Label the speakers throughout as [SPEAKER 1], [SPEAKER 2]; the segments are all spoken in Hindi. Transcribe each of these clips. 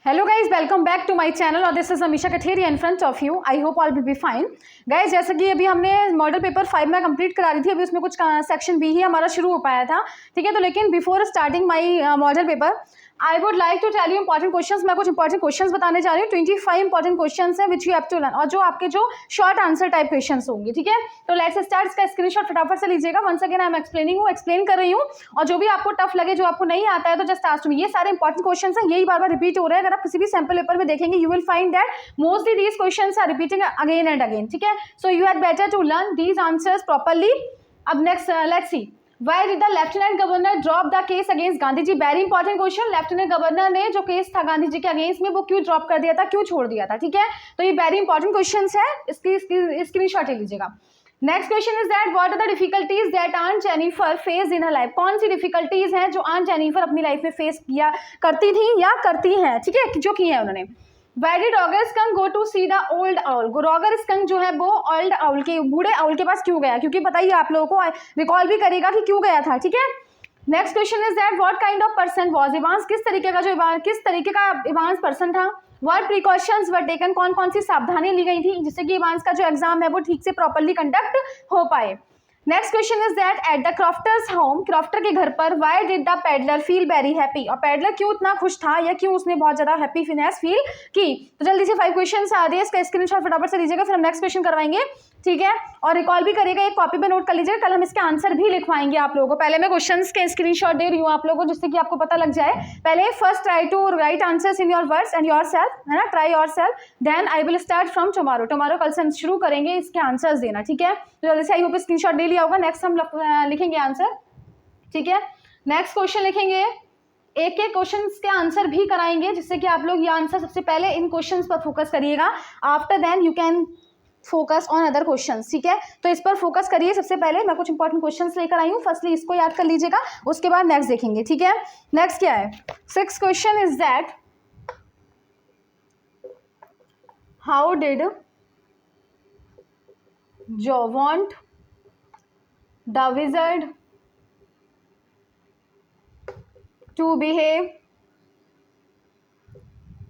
[SPEAKER 1] Hello guys, welcome back to my channel और this is Amisha Katheri in front of you. I hope all will be fine. Guys, जैसे कि अभी हमने मॉडल पेपर 5 में कंप्लीट करा रही थी, अभी उसमें कुछ सेक्शन बी ही हमारा शुरू हो पाया था, ठीक है। तो लेकिन before starting my model paper I would like to tell you important questions. मैं कुछ इंपॉर्टेंट क्वेश्चंस बताने जा रही हूँ। 25 इंपॉर्टेंट क्वेश्चंस हैं which you have to learn, और जो आपके जो शॉर्ट आंसर टाइप क्वेश्चंस होंगे, ठीक है। तो लेट्स स्टार्ट। इसका स्क्रीनशॉट फटाफट से लीजिएगा। Once again I am explain कर रही हूँ, और जो भी आपको टफ लगे, जो आपको नहीं आता है, तो जस्ट आस्क मी। ये सारे इंपॉर्टेंट क्वेश्चंस हैं, यही बार बार रिपीट हो रहे हैं। अगर आप किसी भी सैंपल पेपर में देखेंगे, you will find that mostly these questions are repeating again and again, ठीक है। So you had better to learn these answers properly. अब next let's see, Why did the Lieutenant Governor drop the case against Gandhi ji? Very important question. Lieutenant governor ने जो केस था गांधी जी के अगेंस्ट में, वो क्यों ड्रॉप कर दिया था, क्यों छोड़ दिया था, ठीक है। तो ये वेरी इंपॉर्टेंट क्वेश्चन है, इसकी स्क्रीनशॉट ले लीजिएगा। Next question is that what are the difficulties that aunt Jennifer face in her life? कौन सी डिफिकल्टीज हैं जो आंट जेनिफर अपनी लाइफ में फेस किया करती थी या करती हैं, ठीक है, जो की है उन्होंने। Why did Roger Skunk go to see the old owl? Roger skunk जो है वो ओल्ड आउल के, बूढ़े आउल के पास क्यों गया? क्योंकि बताइए, आप लोगों को रिकॉल भी करेगा कि क्यों गया था, ठीक है। Next question is that what kind of person was Evans? किस तरीके का इवांस पर्सन था? What precautions were taken? कौन कौन सी सावधानी ली गई थी जिससे कि इवांस का जो एग्जाम है वो ठीक से प्रॉपरली कंडक्ट हो पाए। Next question is that at the crofter's home, crofter के घर पर, why did the peddler feel very happy? और पेडलर क्यों इतना खुश था, या क्यों उसने बहुत ज्यादा हैप्पीनेस फील की? तो जल्दी से 5 क्वेश्चंस आ रहे हैं, इसका स्क्रीनशॉट फटाफट से लीजिएगा, फिर हम नेक्स्ट क्वेश्चन करवाएंगे, ठीक है। और रिकॉल भी करेगा, एक कॉपी पे नोट कर लीजिएगा, कल हम इसके आंसर भी लिखवाएंगे आप लोगों को। पहले मैं क्वेश्चंस के स्क्रीनशॉट दे रही हूँ आप लोगों को, जिससे कि आपको पता लग जाए। पहले first try to write answers in your words and yourself, है ना, try yourself. Then I will start from tomorrow. कल से हम शुरू करेंगे इसके आंसर्स देना, ठीक है। तो जल्दी से आई होप स्क्रीनशॉट ले लिया होगा। नेक्स्ट हम लिखेंगे आंसर, ठीक है। नेक्स्ट क्वेश्चन लिखेंगे, एक एक क्वेश्चंस के आंसर भी कराएंगे, जिससे कि आप लोग ये आंसर सबसे पहले इन क्वेश्चंस पर फोकस करिएगा। After then you can focus on other questions, ठीक है। तो इस पर फोकस करिए। सबसे पहले मैं कुछ इंपॉर्टेंट क्वेश्चंस लेकर आई हूँ, फर्स्टली इसको याद कर लीजिएगा, उसके बाद नेक्स्ट देखेंगे, ठीक है। नेक्स्ट क्या है? 6th question is that how did Jo want the wizard to behave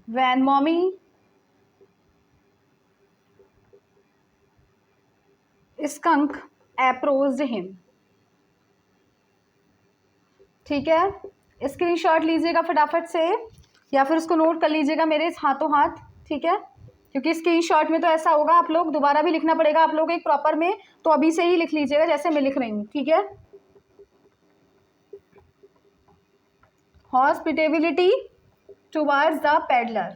[SPEAKER 1] when mommy skunk approached him? ठीक है, स्क्रीनशॉट लीजिएगा फटाफट से, या फिर उसको नोट कर लीजिएगा मेरे हाथों हाथ, ठीक है। क्योंकि स्क्रीनशॉट में तो ऐसा होगा, आप लोग दोबारा भी लिखना पड़ेगा आप लोग एक प्रॉपर में, तो अभी से ही लिख लीजिएगा जैसे मैं लिख रही हूँ, ठीक है। हॉस्पिटेबिलिटी टुवर्ड्स द पेडलर,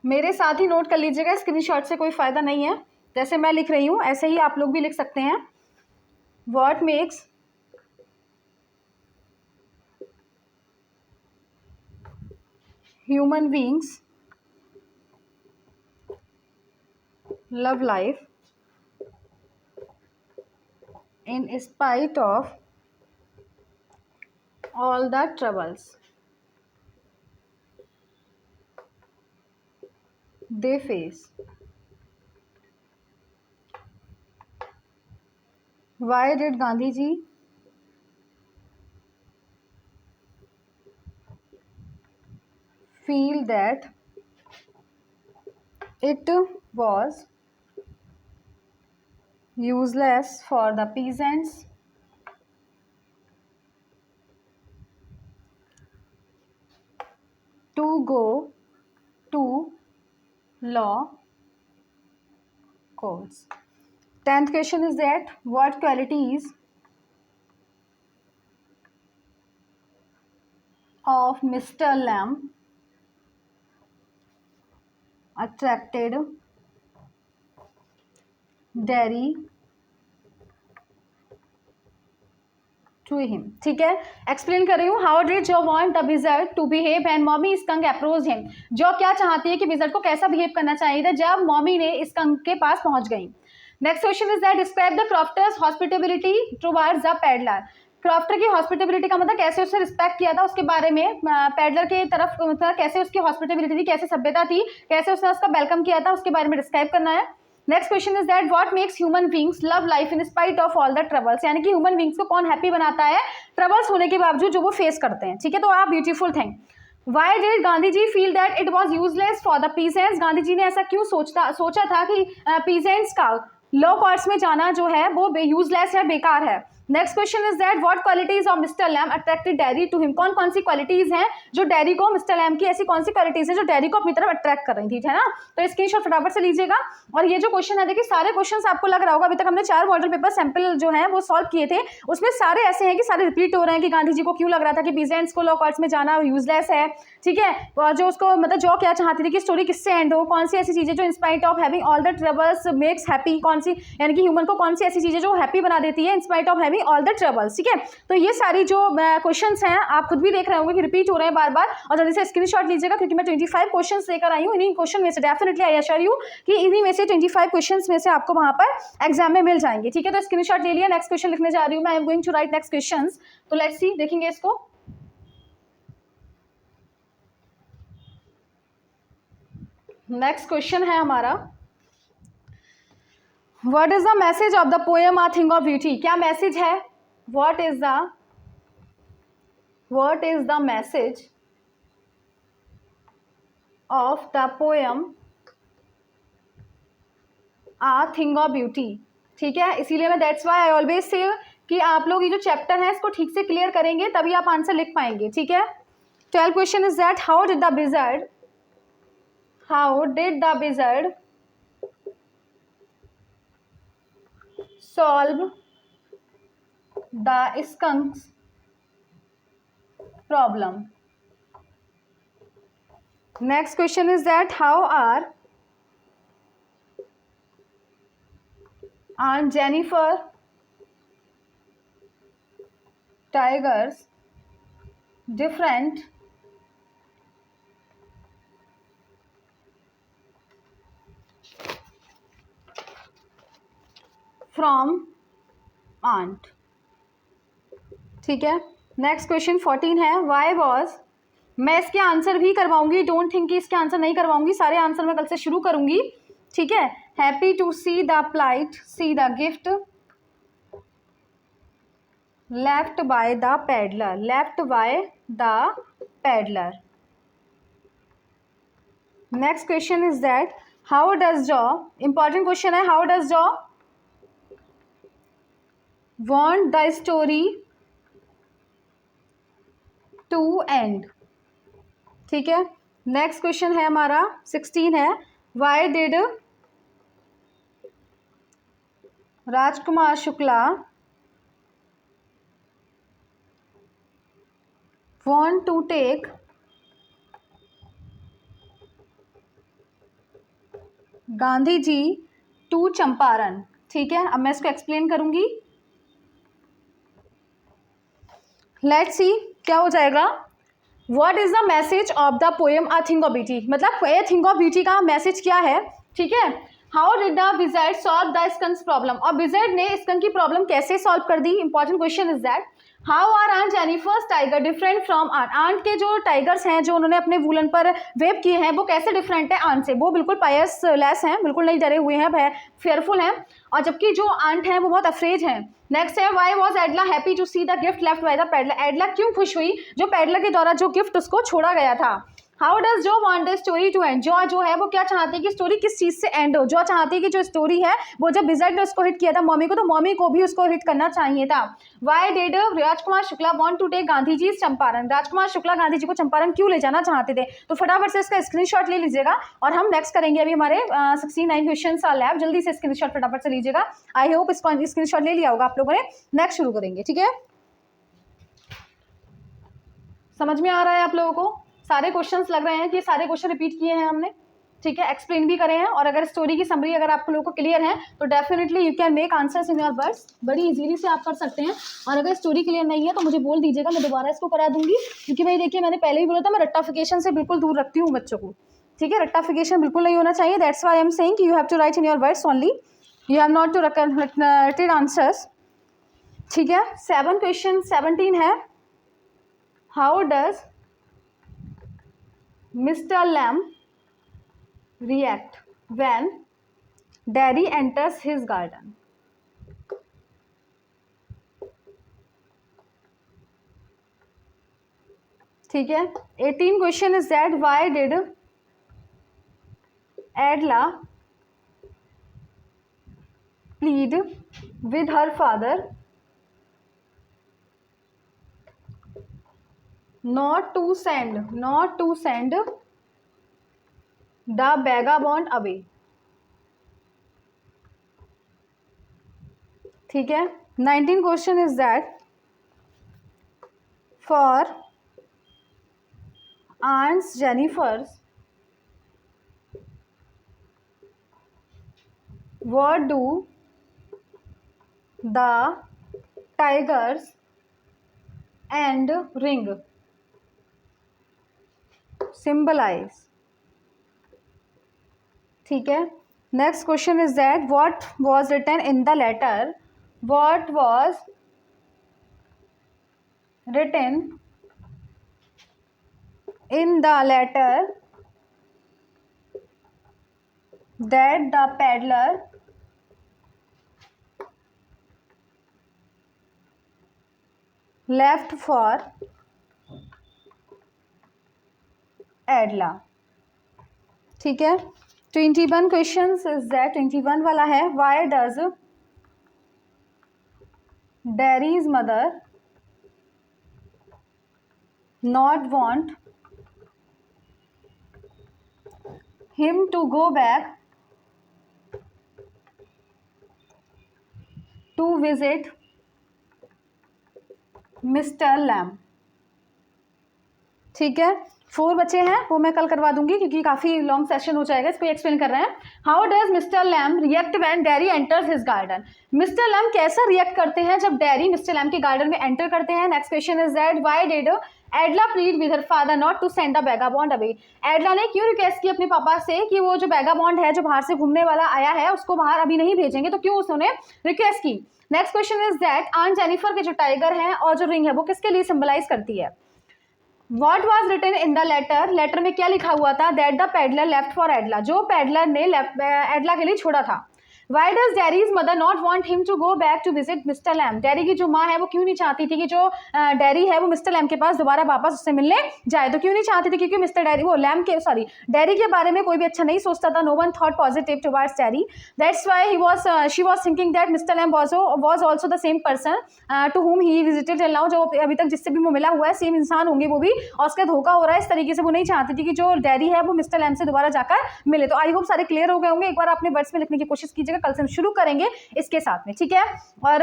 [SPEAKER 1] मेरे साथ ही नोट कर लीजिएगा, स्क्रीनशॉट से कोई फायदा नहीं है। जैसे मैं लिख रही हूँ ऐसे ही आप लोग भी लिख सकते हैं। What makes human beings love life in spite of all the troubles they face? Why did Gandhi ji feel that it was useless for the peasants to go to law courts? 10th question is that what qualities of Mr. Lamb attracted Derry to him? ठीक है, एक्सप्लेन कर रही हूँ। How did Jo want the wizard to behave and Mommy Skunk approach him? Jo क्या चाहती है कि विजर्ड को कैसा बिहेव करना चाहिए था जब मॉमी ने स्कंक के पास पहुंच गई। Next question is that describe the crofter's hospitality towards the peddler. Crofter की हॉस्पिटेबिलिटी का मतलब कैसे उससे रिस्पेक्ट किया था, उसके बारे में पेडलर की तरफ मतलब कैसे उसकी हॉस्पिटेबिलिटी थी, कैसे सभ्यता थी, कैसे उसने उसका वेलकम किया था, उसके बारे में डिस्क्राइब करना है। Next question is that what makes human beings love life in spite of all the troubles? यानी कि ह्यूमन बीइंग्स को कौन हैप्पी बनाता है ट्रबल्स होने के बावजूद जो वो फेस करते हैं, ठीक है। तो आप beautiful thing why did Gandhi ji feel that it was useless for the peasants, Gandhi ji ने ऐसा क्यों सोचा था कि पीजेंट्स का लो कोर्ट्स में जाना जो है वो यूजलेस है, बेकार है। Next question is that what qualities of mister Lamb attracted Derry to him, कौन कौन सी क्वालिटीज हैं जो डैरी को, मिस्टर लैम की ऐसी कौन सी क्वालिटीज हैं जो डैरी को अपनी तरफ अट्रैक्ट कर रही थी, है ना। तो स्क्रीनशॉट फटाफट से लीजिएगा। और ये जो क्वेश्चन है देखिए, सारे क्वेश्चन आपको लग रहा होगा अभी तक हमने 4 मॉडल पेपर सैंपल जो है वो सॉल्व किए थे, उसमें सारे ऐसे हैं कि सारे रिपीट हो रहे हैं कि गांधी जी को क्यों लग रहा था कि पीजेंट्स को लॉ कोर्ट्स में जाना यूजलेस है, ठीक है। और जो उसको मतलब जो क्या चाहती थी कि स्टोरी किससे एंड हो, कौन सी ऐसी चीजें जो in spite of having all the troubles makes happy, कौन सी यानी कि ह्यूमन को कौन सी ऐसी चीजें जो हैप्पी बना देती है in spite of having all the troubles, ठीक है। तो ये सारी जो क्वेश्चंस हैं आप खुद भी देख रहे होंगे कि रिपीट हो रहे हैं बार बार, और जल्दी से स्क्रीनशॉट लीजिएगा क्योंकि मैं 25 क्वेश्चंस लेकर आई हूँ। इन्हीं क्वेश्चन में से डेफिनेटली आई एश्योर यू कि इन्हीं में से 25 क्वेश्चंस में से आपको वहां पर एग्जाम में मिल जाएंगे, ठीक है। तो स्क्रीनशॉट ले लिया, नेक्स्ट क्वेश्चन लिखने जा रही हूँ मैं, I am going to write next questions. तो लेट्स सी, देखेंगे इसको। नेक्स्ट क्वेश्चन है हमारा, what is the message of the poem a thing of beauty, क्या मैसेज है, what is the message of the poem a thing of beauty, ठीक है। इसीलिए मैं that's why I always say कि आप लोग ये जो चैप्टर है इसको ठीक से क्लियर करेंगे तभी आप आंसर लिख पाएंगे, ठीक है। 12th question is that how did the wizard solve the skunk's problem. Next question is that how are Aunt Jennifer tigers different from aunt, ठीक है। नेक्स्ट क्वेश्चन 14 है, वाई वॉज, मैं इसके आंसर भी करवाऊंगी, डोंट थिंक कि इसके आंसर नहीं करवाऊंगी, सारे आंसर मैं कल से शुरू करूंगी, ठीक है। Happy to see the plight, see the gift left by the peddler, next question is that how does Jo, important question है, how does Jo want the story to end, ठीक है। नेक्स्ट क्वेश्चन है हमारा 16 है, why did Rajkumar Shukla want to take Gandhi ji to Champaran, ठीक है। अब मैं इसको एक्सप्लेन करूंगी, लेट्स सी क्या हो जाएगा। What is the message of the poem a thing of beauty, मतलब ए थिंग ऑफ ब्यूटी का मैसेज क्या है, ठीक है। How did the wizard solve the skunk's problem, और विज़ार्ड ने स्कंक की प्रॉब्लम कैसे सॉल्व कर दी। Important question is that how are aunt Jennifer's tigers different from aunt, aunt के जो टाइगर्स हैं जो उन्होंने अपने वूलन पर वेब किए हैं वो कैसे डिफरेंट है आंट से, वो बिल्कुल पायस लेस हैं, बिल्कुल नहीं डरे हुए हैं, फेयरफुल हैं, और जबकि जो आंट हैं वो बहुत अफ्रेज हैं। नेक्स्ट है why was Edla happy to see the gift left by the peddler, Edla क्यों खुश हुई जो पैडलर के द्वारा जो गिफ्ट उसको छोड़ा गया था। How does Jo want the story to end, जो है वो क्या चाहती है कि स्टोरी किस चीज़ से एंड हो, जो चाहती है कि जो स्टोरी है वो जब विज़ार्ड ने उसको हिट किया था मॉमी को, तो मॉमी को भी उसको हिट करना चाहिए था। Why did Rajkumar Shukla want to take Gandhi ji Champaran, Rajkumar Shukla Gandhi ji को चंपारण क्यों ले जाना चाहते थे। तो फटाफट से इसका स्क्रीनशॉट ले लीजिएगा और हम नेक्स्ट करेंगे अभी हमारे 69 क्वेश्चन का लैब, जल्दी से स्क्रीनशॉट फटाफट से लीजिएगा। आई होप इसको स्क्रीनशॉट ले लिया होगा आप लोगों ने। नेक्स्ट शुरू करेंगे, ठीक है। समझ में आ रहा है आप लोगों को, सारे क्वेश्चंस लग रहे हैं कि सारे क्वेश्चन रिपीट किए हैं हमने, ठीक है, एक्सप्लेन भी करे हैं, और अगर स्टोरी की समरी अगर आप लोगों को क्लियर है तो definitely you can make answers in your words, बड़ी इजीली से आप कर सकते हैं। और अगर स्टोरी क्लियर नहीं है तो मुझे बोल दीजिएगा, मैं दोबारा इसको करा दूंगी, क्योंकि भाई देखिए मैंने पहले ही बोला था मैं रट्टाफिकेशन से बिल्कुल दूर रखती हूँ बच्चों को, ठीक है, रट्टाफिकेशन बिल्कुल नहीं होना चाहिए। That's why I am saying कि you have to write in your words only, you have not to written answers, ठीक है। 7 क्वेश्चन 17 है, how does Mr. Lamb react when Daddy enters his garden, ठीक है। 18 question is that why did Edla plead with her father not to send the vagabond away। ठीक है। 19 question is that for aunt's Jennifer's what do the tigers and ring symbolize। ठीक है। Next question is that what was written in the letter what was written in the letter that the peddler left for Edla. ठीक है। 21 क्वेश्चन इज दैट 21 वाला है why does Derry's mother not want him to go back to visit mister Lamb. ठीक है। 4 बचे हैं, वो मैं कल करवा दूंगी क्योंकि काफ़ी लॉन्ग सेशन हो जाएगा, इसको एक्सप्लेन कर रहे हैं। How does mister Lamb react when Derry enters his garden. Mister Lamb कैसा रिएक्ट करते हैं जब डैरी मिस्टर लैम के गार्डन में एंटर करते हैं। Next question is that why did Edla plead with her father not to send the vagabond away. Edla ने क्यों रिक्वेस्ट की अपने पापा से कि वो जो वैगाबॉन्ड है जो बाहर से घूमने वाला आया है उसको बाहर अभी नहीं भेजेंगे, तो क्यों उसने रिक्वेस्ट की। Next question is that aunt Jennifer के जो टाइगर है और जो रिंग है वो किसके लिए सिंबलाइज करती है। What was written in the letter? Letter में क्या लिखा हुआ था। That the peddler left for एडला, जो पेडलर ने एडला के लिए छोड़ा था। Why does Daddy's mother not want him to go back to visit Mr. Lamb? Dairy की जो माँ है वो क्यों नहीं चाहती थी कि जो डैरी है वो मिस्टर लैम के पास दोबारा वापस उससे मिलने जाए, तो क्यों नहीं चाहती थी क्योंकि मिस्टर डैरी वो लैम के डैरी के बारे में कोई भी अच्छा नहीं सोचता था। No one thought positive towards Derry, that's why she was thinking that mister Lamb was also the same person to whom he visited till now. जो अभी तक जिससे भी वो मिला हुआ है सेम इंसान होंगे वो भी, और उसका धोखा हो रहा है इस तरीके से। वो नहीं चाहती थी कि जो डैरी है वो मिस्टर लैम से दोबारा जाकर मिले। तो आई होप सारे क्लियर हो गए होंगे। एक बार अपने वर्ड्स में लिखने की कोशिश कीजिएगा, कल से हम शुरू करेंगे इसके साथ में। ठीक है। और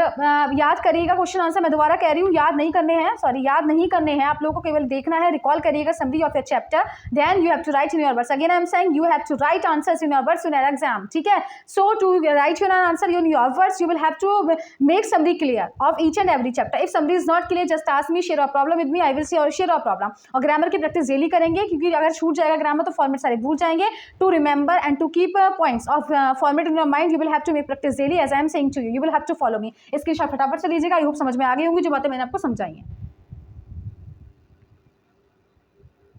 [SPEAKER 1] याद करिएगा क्वेश्चन आंसर, मैं दोबारा कह रही हूँ याद नहीं करने हैं आप लोगों को, केवल देखना है। रिकॉल करिएगा summary of your chapter, then you have to write in your words. Again I am saying you have to write answers in your words in your exam. ठीक है। So to write your answer in your words you will have to make summary clear of each and every chapter. If summary is not clear just ask me, share your problem with me, I will share your problem. और ग्रामर की प्रैक्टिस डेली करेंगे क्योंकि अगर छूट जाएगा ग्रामर तो फॉर्मेट सारे भूल जाएंगे। To remember and to keep points of format in your mind you will have to make practice daily as I am saying to you will have to follow me. इसकी फटाफट से लीजिएगा। आई होप समझ में आ गई होंगी जो बातें मैंने आपको समझाई हैं।